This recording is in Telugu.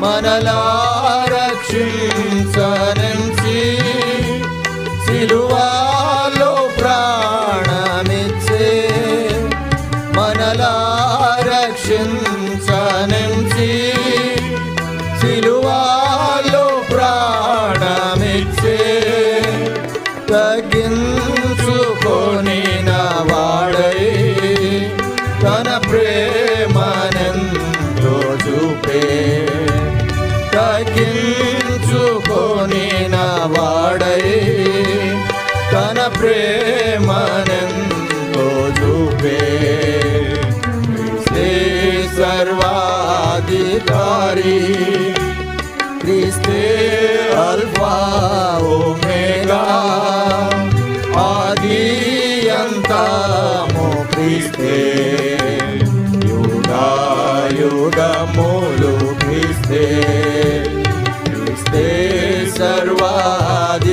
మనలా రక్షించనించి సిలువలో ప్రాణమిచ్చే మనలా రక్షించనించి సిలువలో ప్రాణమిచ్చే తగ్గించుకొని వాడై తన ప్రేమనెంతో చూపే తగ్గించుకొని వాడై తన ప్రేమనెంతో చూపే క్రీస్తే సర్వాధికారి క్రీస్తే అల్ఫా ఒమేగా ఆది అంతము క్రీస్తే యుగములు క్రీస్తే క్రీస్తే సర్వాధికారి